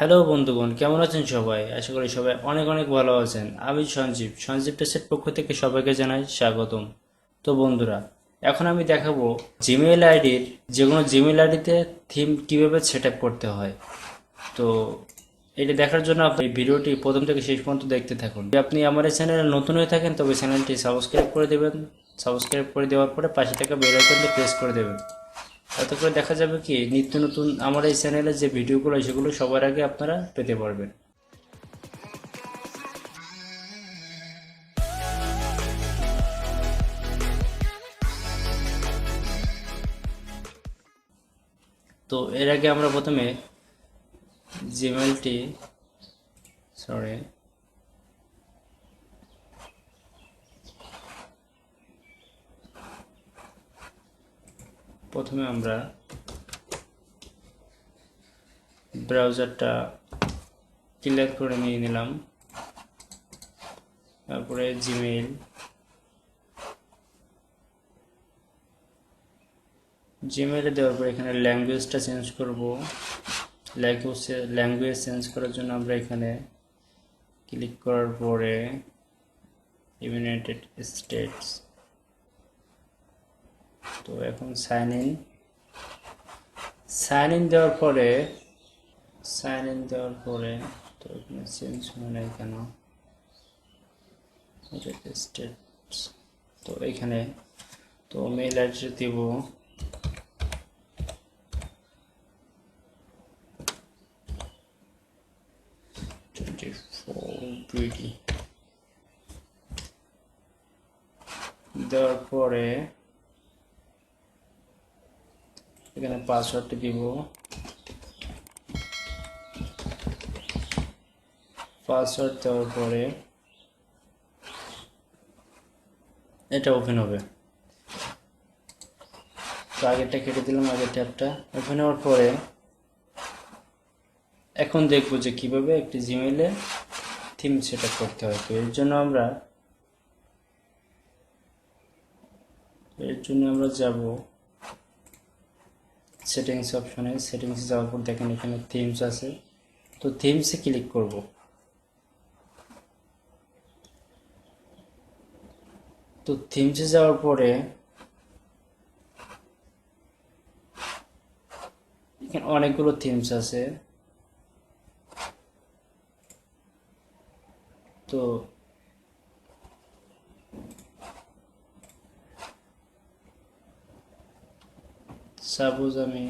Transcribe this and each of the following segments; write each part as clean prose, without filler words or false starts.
Hello বন্ধুগণ, কেমন আছেন সবাই? আশা করি সবাই অনেক অনেক ভালো আছেন। আমি সঞ্জীব টেস্টের পক্ষ থেকে সবাইকে জানাই স্বাগতম। তো বন্ধুরা, এখন আমি দেখাবো জিমেইল আইডির যে কোনো জিমেইল আইডিতে থিম কিভাবে সেট আপ করতে হয়। তো এটা দেখার জন্য আপনি এই ভিডিওটি প্রথম থেকে শেষ পর্যন্ত দেখতে থাকুন। যদি আপনি আমার এই চ্যানেলে নতুন হয়ে থাকেন তবে চ্যানেলটি সাবস্ক্রাইব করে দেবেন। সাবস্ক্রাইব করে দেওয়ার পরে পাশে থাকা বেল আইকনটি প্রেস করে দেবেন। তাতে করে দেখা যাবে কি নিত্য নতুন আমার এই চ্যানেলে যে ভিডিওগুলো সেগুলো সবার আগে আপনারা পেতে পারবেন। তো এর আগে আমরা প্রথমে জিমেলটি সরি প্রথমে আমরা ব্রাউজারটা ক্লিয়ার করে নিয়ে নিলাম। তারপরে জিমেইলে দেওয়ার পরে এখানে ল্যাঙ্গুয়েজটা চেঞ্জ করব। ল্যাঙ্গুয়েজ চেঞ্জ করার জন্য আমরা এখানে ক্লিক করার পরে ইউনাইটেড স্টেটস। তো এখন সাইন ইন দেওয়ার পরে তো এখানে চেঞ্জ হয় না কেন, স্টেটস। তো এখানে তো মেইল অ্যাড্রেস দিব দেওয়ার পরে এখানে পাসওয়ার্ডটি দিব। পাসওয়ার্ড দেওয়ার পরে এটা ওপেন হবে। তো আগেরটা কেটে দিলাম, আগের ট্যাবটা ওপেন হওয়ার পরে এখন দেখবো যে কিভাবে একটি জিমেইলে থিম সেট আপ করতে হয়। তো এর জন্য আমরা যাব সেটিংস অপশনে। সেটিংসে যাওয়ার পর দেখেন এখানে থিমস আছে, তো থিমসে ক্লিক করব। তো থিমসে যাওয়ার পরে এখানে অনেকগুলো থিমস আছে। তো সাপোজ আমি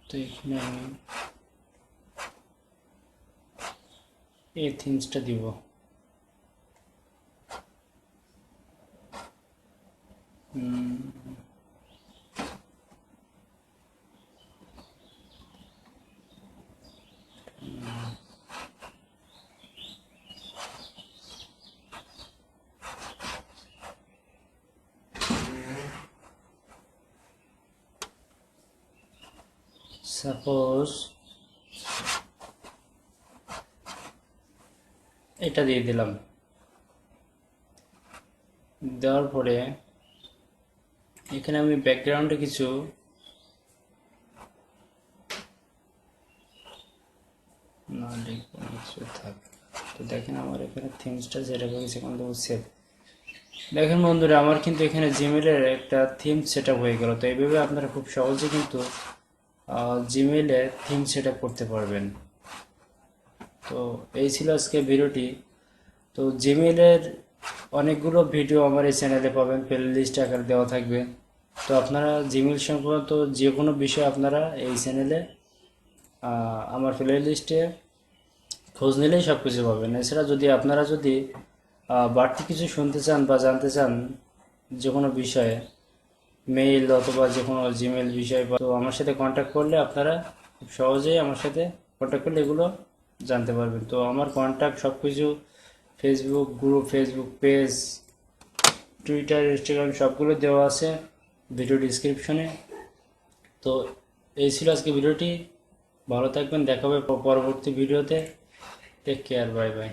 তো এখানে আমি এই থিমসটা দিব। সাপোজ এটা দিয়ে দিলাম। দেওয়ার পরে এখানে আমি ব্যাকগ্রাউন্ডে কিছু না লিখবো, কিছু থাক। তো দেখেন আমার এখানে থিমসটা যেটা করেছে এখান থেকে সেভ। দেখেন বন্ধুরা, আমার কিন্তু এখানে জিমেলের একটা থিম সেট আপ হয়ে গেল। তো এইভাবে আপনারা খুব সহজে কিন্তু জিমেইলে থিম সেট আপ করতে পারবেন। তো এই ছিল আজকে ভিডিওটি। তো জিমেইলের অনেকগুলো ভিডিও আমার এই চ্যানেলে পাবেন, প্লে লিস্ট আকারে দেওয়া থাকবে। তো আপনারা জিমেইল সংক্রান্ত যে কোনো বিষয় আপনারা এই চ্যানেলে আমার প্লে লিস্টে খোঁজ নিলেই সব কিছু পাবেন। এছাড়া আপনারা যদি বাড়তি কিছু শুনতে চান বা জানতে চান যে কোনো বিষয়ে, মেইল অথবা যে কোনো জিমেইল বিষয়, তো আমার সাথে কন্ট্যাক্ট করলে আপনারা খুব সহজেই আমার সাথে কন্ট্যাক্ট করলে এগুলো জানতে পারবেন। তো আমার কন্ট্যাক্ট সব কিছু Facebook group, Facebook page, Twitter, Instagram সবগুলো দেওয়া আছে ভিডিও ডিসক্রিপশনে। তো এই ছিল আজকে ভিডিওটি। ভালো থাকবেন, দেখা হবে পরবর্তী ভিডিওতে। Take care, bye by.